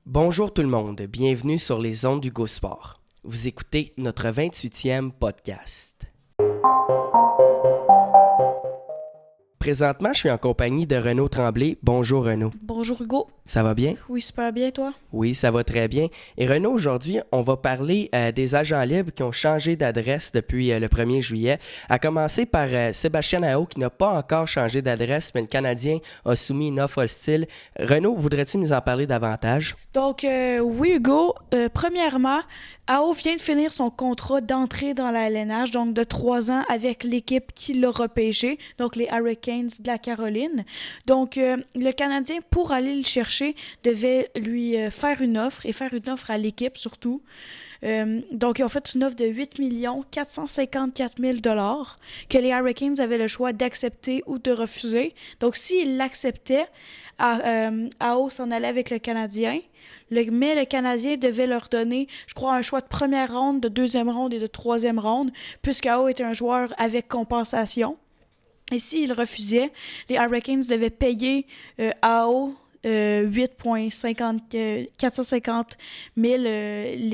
Bonjour tout le monde, bienvenue sur les ondes du Go Sport. Vous écoutez notre 28e podcast. Présentement, je suis en compagnie de Renaud Tremblay. Bonjour Renaud. Bonjour Hugo. Ça va bien? Oui, super bien, toi? Oui, ça va très bien. Et Renaud, aujourd'hui, on va parler des agents libres qui ont changé d'adresse depuis le 1er juillet. À commencer par Sébastien Aho qui n'a pas encore changé d'adresse, mais le Canadien a soumis une offre hostile. Renaud, voudrais-tu nous en parler davantage? Donc, oui Hugo, premièrement, Aho vient de finir son contrat d'entrée dans la LNH, donc de 3 ans avec l'équipe qui l'a repêché, donc les Hurricanes de la Caroline. Donc, le Canadien, pour aller le chercher, devait lui faire une offre, et faire une offre à l'équipe surtout. Donc, ils ont fait une offre de 8 454 000 que les Hurricanes avaient le choix d'accepter ou de refuser. Donc, s'ils l'acceptaient, Aho s'en allait avec le Canadien. Mais le Canadien devait leur donner, je crois, un choix de première ronde, de deuxième ronde et de troisième ronde, puisque Aho était un joueur avec compensation. Et s'ils refusaient, les Hurricanes devaient payer Aho 450 000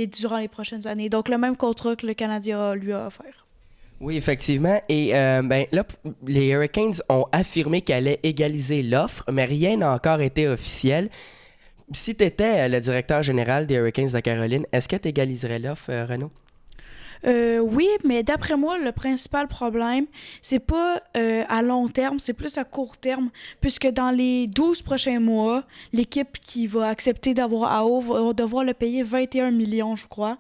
durant les prochaines années. Donc, le même contrat que le Canadien lui a offert. Oui, effectivement. Et là, les Hurricanes ont affirmé qu'ils allaient égaliser l'offre, mais rien n'a encore été officiel. Si tu étais le directeur général des Hurricanes de Caroline, est-ce que tu égaliserais l'offre, Renaud? Oui, mais d'après moi, le principal problème, c'est pas à long terme, c'est plus à court terme, puisque dans les 12 prochains mois, l'équipe qui va accepter d'avoir Aho va devoir le payer 21 millions, je crois,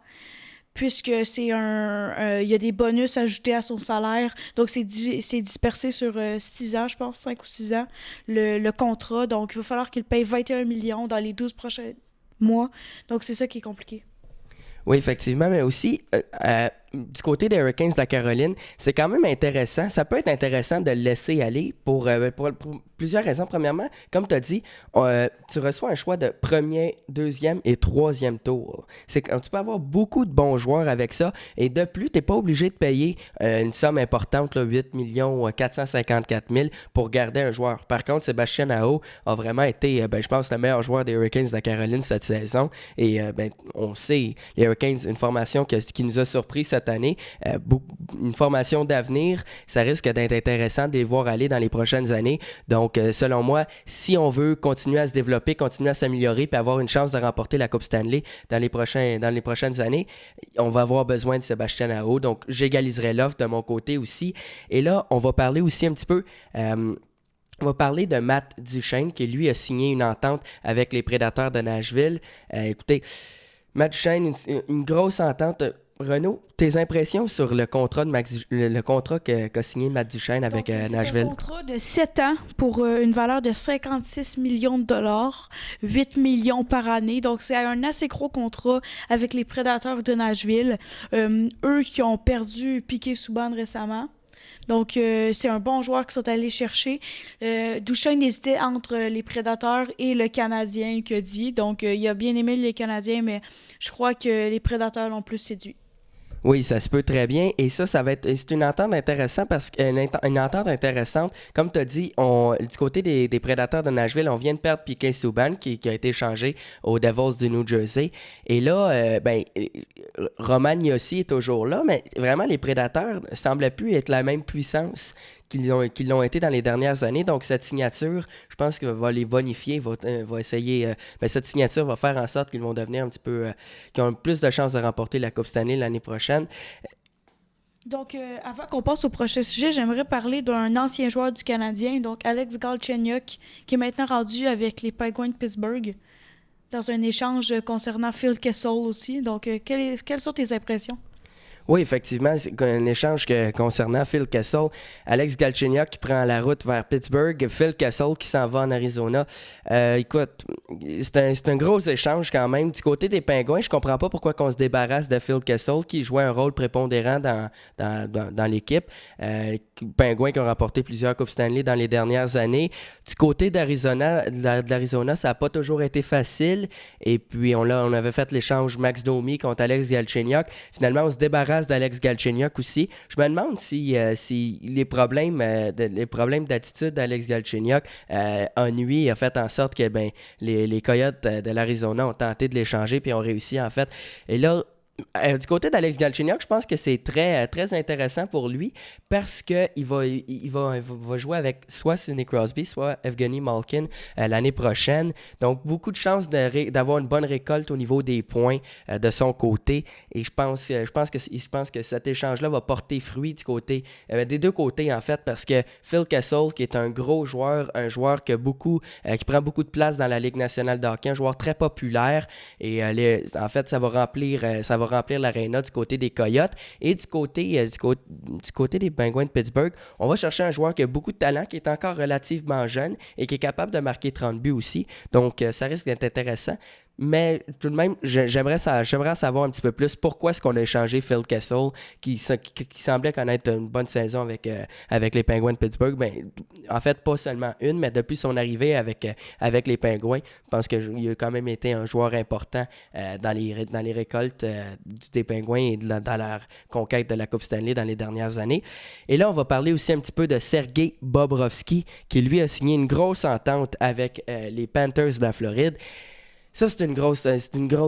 puisque il y a des bonus ajoutés à son salaire, donc c'est dispersé sur 6 ans, je pense, 5 ou 6 ans, le contrat, donc il va falloir qu'il paye 21 millions dans les 12 prochains mois, donc c'est ça qui est compliqué. Oui, effectivement, mais aussi, du côté des Hurricanes de la Caroline, c'est quand même intéressant. Ça peut être intéressant de le laisser aller pour plusieurs raisons. Premièrement, comme tu as dit, tu reçois un choix de premier, deuxième et troisième tour. Tu peux avoir beaucoup de bons joueurs avec ça. Et de plus, tu n'es pas obligé de payer une somme importante, là, 8 454 000 pour garder un joueur. Par contre, Sébastien Aho a vraiment été, je pense, le meilleur joueur des Hurricanes de la Caroline cette saison. Et on sait, les Hurricanes, une formation qui nous a surpris cette année, une formation d'avenir, ça risque d'être intéressant de les voir aller dans les prochaines années. Donc, selon moi, si on veut continuer à se développer, continuer à s'améliorer puis avoir une chance de remporter la Coupe Stanley dans les prochaines années, on va avoir besoin de Sébastien Aho. Donc, j'égaliserai l'offre de mon côté aussi. Et là, on va parler aussi un petit peu... on va parler de Matt Duchene, qui lui a signé une entente avec les Prédateurs de Nashville. Écoutez, Matt Duchene, une grosse entente. Renaud, tes impressions sur le contrat qu'a signé Matt Duchene avec Nashville? C'est un contrat de 7 ans pour une valeur de 56 millions de dollars, 8 millions par année. Donc, c'est un assez gros contrat avec les Prédateurs de Nashville. Eux qui ont perdu Piquet Subban récemment. Donc, c'est un bon joueur qu'ils sont allés chercher. Duchene hésitait entre les Prédateurs et le Canadien, que dit. Donc, il a bien aimé les Canadiens, mais je crois que les Prédateurs l'ont plus séduit. Oui, ça se peut très bien. Et ça va être. C'est une entente intéressante parce une entente intéressante. Comme tu as dit, du côté des Prédateurs de Nashville, on vient de perdre Piquet Subban qui a été échangé aux Devils du New Jersey. Et là, Roman Josi est toujours là, mais vraiment, les Prédateurs ne semblent plus être la même puissance qu'ils l'ont été dans les dernières années. Donc, cette signature, je pense qu'elle va les bonifier, va essayer... cette signature va faire en sorte qu'ils vont devenir un petit peu... qu'ils ont plus de chances de remporter la Coupe Stanley l'année prochaine. Donc, avant qu'on passe au prochain sujet, j'aimerais parler d'un ancien joueur du Canadien, donc Alex Galchenyuk, qui est maintenant rendu avec les Penguins de Pittsburgh, dans un échange concernant Phil Kessel aussi. Donc, quelles sont tes impressions? Oui, effectivement, c'est un échange concernant Phil Kessel. Alex Galchenyuk qui prend la route vers Pittsburgh, Phil Kessel qui s'en va en Arizona. Écoute, c'est un gros échange quand même. Du côté des Pingouins, je comprends pas pourquoi on se débarrasse de Phil Kessel qui jouait un rôle prépondérant dans l'équipe. Pingouins qui ont remporté plusieurs Coupes Stanley dans les dernières années. Du côté d'Arizona, ça n'a pas toujours été facile. Et puis, on avait fait l'échange Max Domi contre Alex Galchenyuk. Finalement, on se débarrasse race d'Alex Galchenyuk aussi. Je me demande si les problèmes d'attitude d'Alex Galchenyuk a fait en sorte que les Coyotes de l'Arizona ont tenté de l'échanger puis ont réussi en fait. Et là, du côté d'Alex Galchenyuk, je pense que c'est très, très intéressant pour lui parce qu'il va jouer avec soit Sidney Crosby, soit Evgeny Malkin l'année prochaine. Donc, beaucoup de chances d'avoir une bonne récolte au niveau des points de son côté. Et je pense que cet échange-là va porter fruit du côté, des deux côtés, en fait, parce que Phil Kessel, qui est un gros joueur, un joueur qui prend beaucoup de place dans la Ligue nationale de hockey, un joueur très populaire. Et en fait, ça va remplir l'aréna du côté des Coyotes. Et du côté des Penguins de Pittsburgh, on va chercher un joueur qui a beaucoup de talent, qui est encore relativement jeune et qui est capable de marquer 30 buts aussi. Donc, ça risque d'être intéressant. Mais tout de même, j'aimerais savoir un petit peu plus pourquoi est-ce qu'on a échangé Phil Kessel, qui semblait connaître une bonne saison avec les Penguins de Pittsburgh. En fait, pas seulement une, mais depuis son arrivée avec les Penguins, je pense qu'il a quand même été un joueur important dans les récoltes des Penguins et dans leur conquête de la Coupe Stanley dans les dernières années. Et là, on va parler aussi un petit peu de Sergei Bobrovsky, qui lui a signé une grosse entente avec les Panthers de la Floride. Ça, c'est une grosse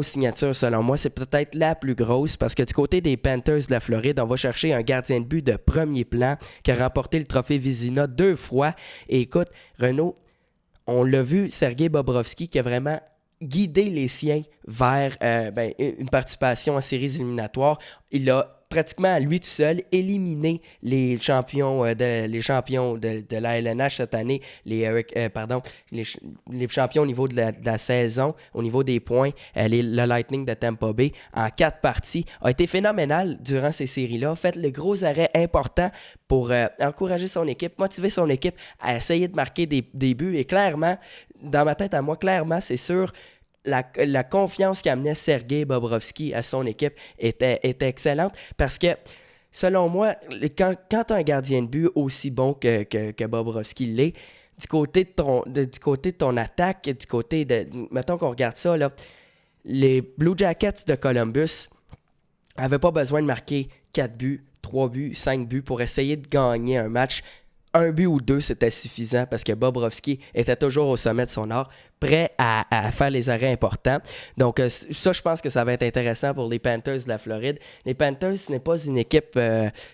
signature selon moi. C'est peut-être la plus grosse parce que du côté des Panthers de la Floride, on va chercher un gardien de but de premier plan qui a remporté le trophée Vizina 2 fois. Et écoute, Renaud, on l'a vu, Sergei Bobrovsky qui a vraiment guidé les siens vers une participation en séries éliminatoires. Il a pratiquement à lui tout seul éliminé les champions de la LNH cette année, les champions au niveau de la saison, au niveau des points, le Lightning de Tampa Bay, en 4 parties, a été phénoménal durant ces séries-là, a fait le gros arrêt important pour encourager son équipe, motiver son équipe à essayer de marquer des buts, et clairement, dans ma tête à moi, c'est sûr, la confiance qu'amenait Sergei Bobrovsky à son équipe était excellente parce que, selon moi, quand tu as un gardien de but aussi bon que Bobrovsky l'est, du côté de ton attaque, mettons qu'on regarde ça, là, les Blue Jackets de Columbus n'avaient pas besoin de marquer 4 buts, 3 buts, 5 buts pour essayer de gagner un match. Un but ou deux, c'était suffisant parce que Bobrovsky était toujours au sommet de son art, prêt à faire les arrêts importants. Donc, ça, je pense que ça va être intéressant pour les Panthers de la Floride. Les Panthers, ce n'est pas une équipe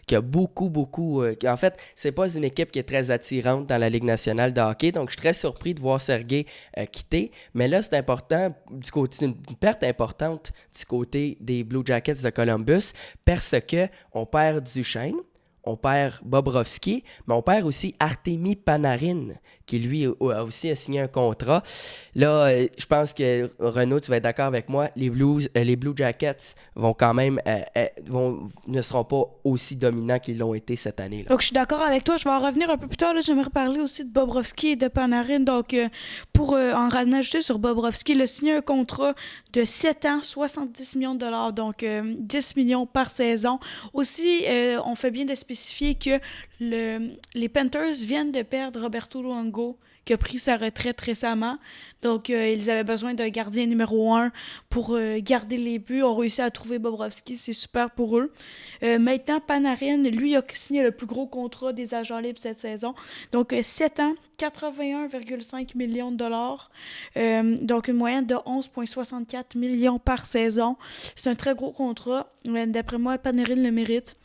qui a beaucoup... en fait, c'est pas une équipe qui est très attirante dans la Ligue nationale de hockey. Donc, je suis très surpris de voir Sergei quitter. Mais là, c'est important, c'est une perte importante du côté des Blue Jackets de Columbus parce qu'on perd Duchesne, on perd Bobrovsky, mais on perd aussi Artemi Panarin, qui lui a aussi signé un contrat. Là, je pense que, Renaud, tu vas être d'accord avec moi, les Blue Jackets vont quand même ne seront pas aussi dominants qu'ils l'ont été cette année-là. Donc, je suis d'accord avec toi. Je vais en revenir un peu plus tard. Là, j'aimerais parler aussi de Bobrovsky et de Panarin. Donc, pour en rajouter sur Bobrovsky, il a signé un contrat de 7 ans, 70 millions de dollars, donc 10 millions par saison. Aussi, on fait bien de spécifier que les Panthers viennent de perdre Roberto Luongo, qui a pris sa retraite récemment. Donc, ils avaient besoin d'un gardien numéro 1 pour garder les buts. Ils ont réussi à trouver Bobrovsky. C'est super pour eux. Maintenant, Panarin, lui, a signé le plus gros contrat des agents libres cette saison. Donc, 7 ans, 81,5 millions de dollars. Donc, une moyenne de 11,64 millions par saison. C'est un très gros contrat. D'après moi, Panarin le mérite.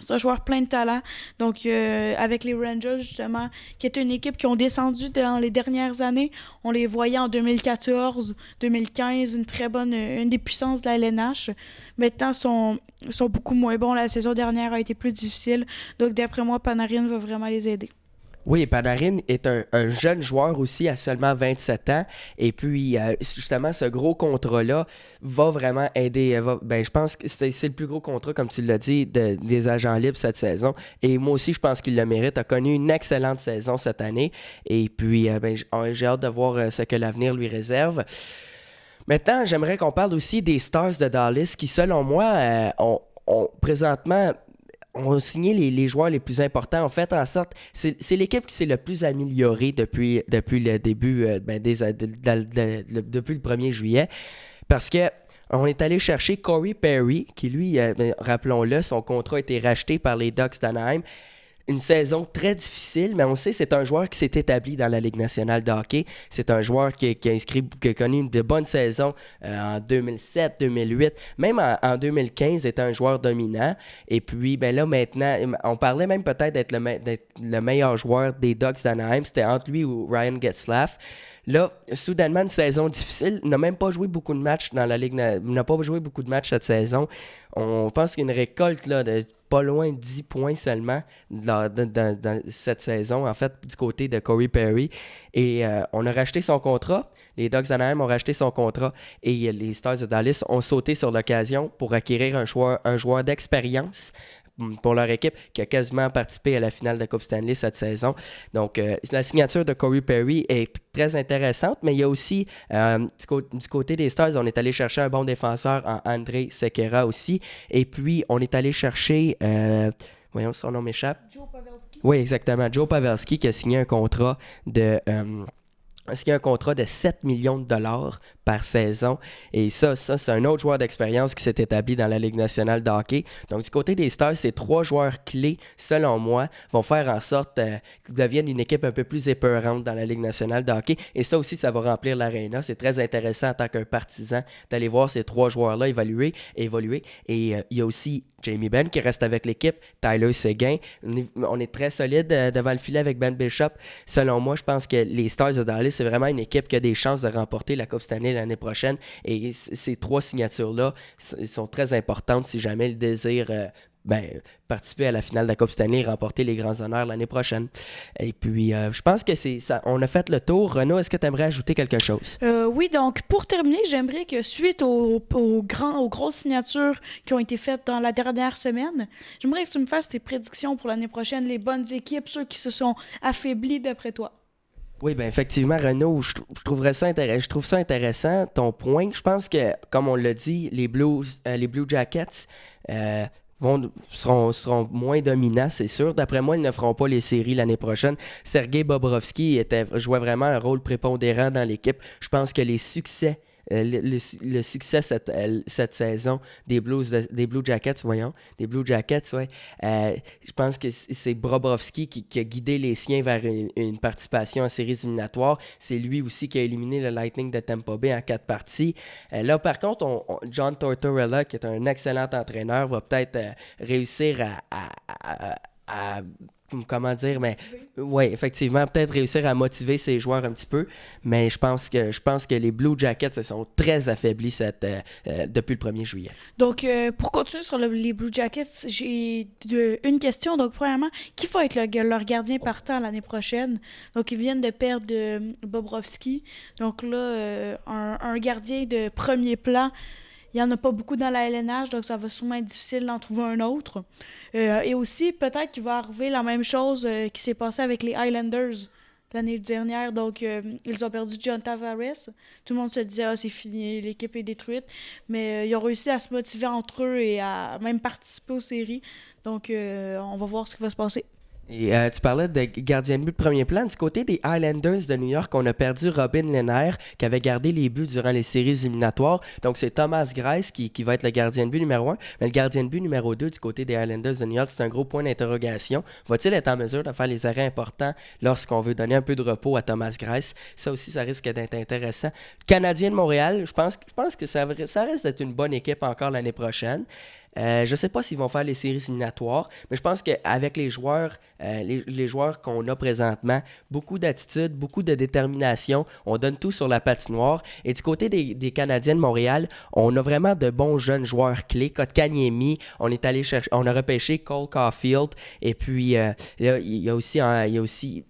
C'est un joueur plein de talent. Donc, avec les Rangers, justement, qui est une équipe qui ont descendu dans les dernières années. On les voyait en 2014, 2015, une des puissances de la LNH. Maintenant, sont beaucoup moins bons. La saison dernière a été plus difficile. Donc, d'après moi, Panarin va vraiment les aider. Oui, Panarin est un jeune joueur aussi à seulement 27 ans. Et puis, justement, ce gros contrat-là va vraiment aider. Je pense que c'est le plus gros contrat, comme tu l'as dit, des agents libres cette saison. Et moi aussi, je pense qu'il le mérite. Il a connu une excellente saison cette année. Et puis, j'ai hâte de voir ce que l'avenir lui réserve. Maintenant, j'aimerais qu'on parle aussi des Stars de Dallas qui, selon moi, ont présentement... ont signé les joueurs les plus importants. En fait, en sorte, c'est l'équipe qui s'est le plus améliorée depuis le début, depuis le 1er juillet. Parce que On est allé chercher Corey Perry, qui lui, rappelons-le, son contrat a été racheté par les Ducks d'Anaheim. Une saison très difficile, mais on sait que c'est un joueur qui s'est établi dans la Ligue nationale de hockey. C'est un joueur qui a connu de bonnes saisons en 2007, 2008, même en 2015, était un joueur dominant. Et puis, ben là, maintenant, on parlait même peut-être d'être le meilleur joueur des Ducks d'Anaheim. C'était entre lui ou Ryan Getzlaf. Là, soudainement, une saison difficile. Il n'a même pas joué beaucoup de matchs dans la Ligue. Il n'a pas joué beaucoup de matchs cette saison. On pense qu'il y a une récolte là, de pas loin de 10 points seulement dans cette saison, en fait, du côté de Corey Perry. Et on a racheté son contrat. Les Ducks d'Anaheim ont racheté son contrat et les Stars de Dallas ont sauté sur l'occasion pour acquérir un joueur d'expérience pour leur équipe qui a quasiment participé à la finale de la Coupe Stanley cette saison. Donc, la signature de Corey Perry est très intéressante, mais il y a aussi, du côté des Stars, on est allé chercher un bon défenseur en Andrei Sekera aussi. Et puis, on est allé chercher... voyons, son nom m'échappe. Joe Pavelski. Oui, exactement. Joe Pavelski qui a signé un contrat de... Est-ce qu'il y a un contrat de 7 millions de dollars par saison? Et ça c'est un autre joueur d'expérience qui s'est établi dans la Ligue nationale de hockey. Donc, du côté des Stars, ces 3 joueurs clés, selon moi, vont faire en sorte qu'ils deviennent une équipe un peu plus épeurante dans la Ligue nationale de hockey. Et ça aussi, ça va remplir l'aréna. C'est très intéressant en tant qu'un partisan d'aller voir ces 3 joueurs-là évoluer. Et il y a aussi Jamie Benn qui reste avec l'équipe, Tyler Seguin. On est très solide devant le filet avec Ben Bishop. Selon moi, je pense que les Stars de Dallas, c'est vraiment une équipe qui a des chances de remporter la Coupe Stanley l'année prochaine. Et ces 3 signatures-là sont très importantes si jamais le désir participer à la finale de la Coupe Stanley et remporter les grands honneurs l'année prochaine. Et puis, je pense que c'est ça. On a fait le tour. Renaud, est-ce que tu aimerais ajouter quelque chose? Oui, donc pour terminer, j'aimerais que suite aux grosses signatures qui ont été faites dans la dernière semaine, j'aimerais que tu me fasses tes prédictions pour l'année prochaine, les bonnes équipes, ceux qui se sont affaiblis d'après toi. Oui, bien effectivement, Renaud, je trouve ça intéressant, ton point. Je pense que, comme on l'a dit, les Blue Jackets seront moins dominants, c'est sûr. D'après moi, ils ne feront pas les séries l'année prochaine. Sergei Bobrovsky jouait vraiment un rôle prépondérant dans l'équipe. Je pense que les succès le succès cette saison des Blue Jackets, ouais. Je pense que c'est Bobrovsky qui a guidé les siens vers une participation en séries éliminatoires. C'est lui aussi qui a éliminé le Lightning de Tampa Bay en 4 parties. Là, par contre, John Tortorella, qui est un excellent entraîneur, va peut-être réussir à comment dire, mais oui, effectivement, peut-être réussir à motiver ses joueurs un petit peu, mais je pense que les Blue Jackets se sont très affaiblis depuis le 1er juillet. Donc, pour continuer sur les Blue Jackets, j'ai une question. Donc, premièrement, qui va être leur gardien partant l'année prochaine? Donc, ils viennent de perdre Bobrovsky. Donc là, un gardien de premier plan, il n'y en a pas beaucoup dans la LNH, donc ça va sûrement être difficile d'en trouver un autre. Et aussi, peut-être qu'il va arriver la même chose qui s'est passé avec les Islanders l'année dernière. Donc, ils ont perdu John Tavares. Tout le monde se disait « Ah, c'est fini, l'équipe est détruite ». Mais ils ont réussi à se motiver entre eux et à même participer aux séries. Donc, on va voir ce qui va se passer. Et tu parlais de gardien de but de premier plan. Du côté des Islanders de New York, on a perdu Robin Lehner, qui avait gardé les buts durant les séries éliminatoires. Donc, c'est Thomas Greiss qui va être le gardien de but numéro 1. Mais le gardien de but numéro 2 du côté des Islanders de New York, c'est un gros point d'interrogation. Va-t-il être en mesure de faire les arrêts importants lorsqu'on veut donner un peu de repos à Thomas Greiss? Ça aussi, ça risque d'être intéressant. Le Canadien de Montréal, je pense que ça risque d'être une bonne équipe encore l'année prochaine. Je ne sais pas s'ils vont faire les séries éliminatoires, mais je pense qu'avec les joueurs qu'on a présentement, beaucoup d'attitude, beaucoup de détermination, on donne tout sur la patinoire. Et du côté des Canadiens de Montréal, on a vraiment de bons jeunes joueurs clés. Kotkaniemi, on a repêché Cole Caulfield, et puis là, il y a aussi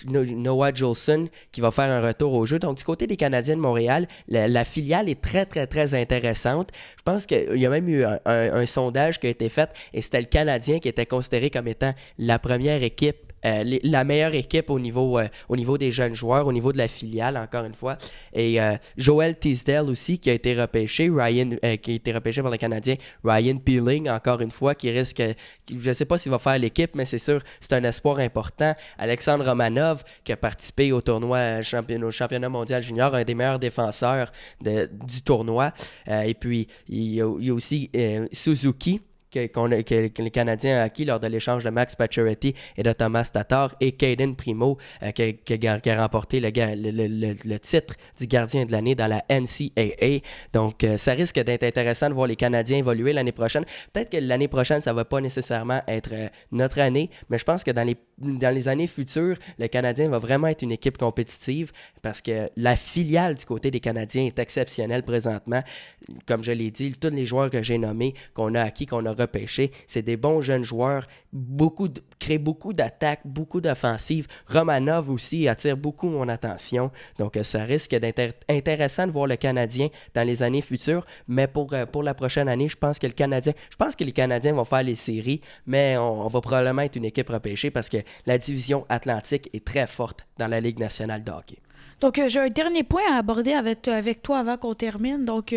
Noah Juulsen qui va faire un retour au jeu. Donc du côté des Canadiens de Montréal, la filiale est très très très intéressante. Je pense qu'il y a même eu un sondage qui a été fait et c'était le Canadien qui était considéré comme étant la première équipe la meilleure équipe au niveau des jeunes joueurs, au niveau de la filiale, encore une fois. Et Joel Teasdale aussi, qui a été repêché, qui a été repêché par les Canadiens. Ryan Peeling, encore une fois, je ne sais pas s'il va faire l'équipe, mais c'est sûr, c'est un espoir important. Alexandre Romanov, qui a participé au tournoi, au championnat mondial junior, un des meilleurs défenseurs du tournoi. Et puis, il y a aussi Suzuki, que les Canadiens ont acquis lors de l'échange de Max Pacioretty et de Thomas Tatar, et Caden Primo, qui a remporté le titre du gardien de l'année dans la NCAA. Donc, ça risque d'être intéressant de voir les Canadiens évoluer l'année prochaine. Peut-être que l'année prochaine, ça ne va pas nécessairement être notre année, mais je pense que dans les années futures, le Canadien va vraiment être une équipe compétitive parce que la filiale du côté des Canadiens est exceptionnelle présentement. Comme je l'ai dit, tous les joueurs que j'ai nommés, qu'on a acquis, qu'on a repêchés, c'est des bons jeunes joueurs, créent beaucoup d'attaques, beaucoup d'offensives. Romanov aussi attire beaucoup mon attention. Donc, ça risque d'être intéressant de voir le Canadien dans les années futures. Mais pour la prochaine année, je pense que les Canadiens vont faire les séries, mais on va probablement être une équipe repêchée parce que la division Atlantique est très forte dans la Ligue nationale de hockey. Donc, j'ai un dernier point à aborder avec toi avant qu'on termine. Donc,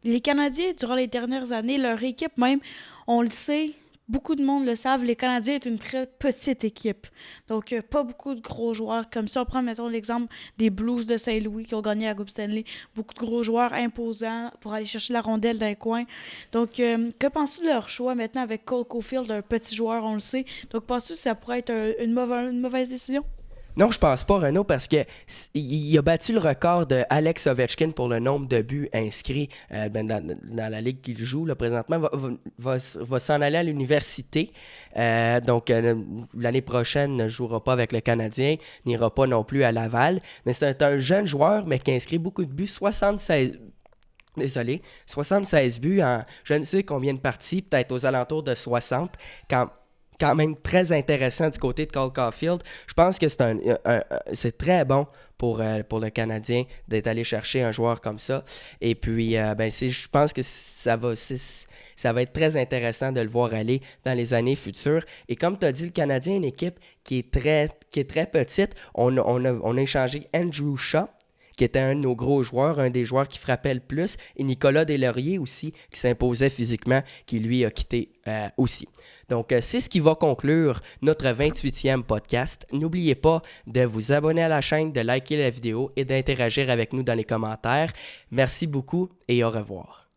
les Canadiens, durant les dernières années, leur équipe même, on le sait, beaucoup de monde le savent, les Canadiens est une très petite équipe. Donc, pas beaucoup de gros joueurs. Comme si on prend, mettons, l'exemple des Blues de Saint-Louis qui ont gagné la Coupe Stanley. Beaucoup de gros joueurs imposants pour aller chercher la rondelle d'un coin. Donc, que penses-tu de leur choix maintenant avec Cole Caulfield, un petit joueur, on le sait. Donc, penses-tu que ça pourrait être une mauvaise décision? Non, je pense pas, Renaud, parce que il a battu le record de Alex Ovechkin pour le nombre de buts inscrits dans la ligue qu'il joue là, présentement. Va s'en aller à l'université. Donc, l'année prochaine, ne jouera pas avec le Canadien, n'ira pas non plus à Laval. Mais c'est un jeune joueur, mais qui inscrit beaucoup de buts, 76 buts en je ne sais combien de parties, peut-être aux alentours de 60, quand même très intéressant du côté de Cole Caulfield. Je pense que c'est très bon pour le Canadien d'être allé chercher un joueur comme ça. Et puis, je pense que ça va être très intéressant de le voir aller dans les années futures. Et comme tu as dit, le Canadien est une équipe qui est très petite. On a échangé Andrew Shaw, qui était un de nos gros joueurs, un des joueurs qui frappait le plus, et Nicolas Deslauriers aussi, qui s'imposait physiquement, qui lui a quitté aussi. Donc, c'est ce qui va conclure notre 28e podcast. N'oubliez pas de vous abonner à la chaîne, de liker la vidéo et d'interagir avec nous dans les commentaires. Merci beaucoup et au revoir.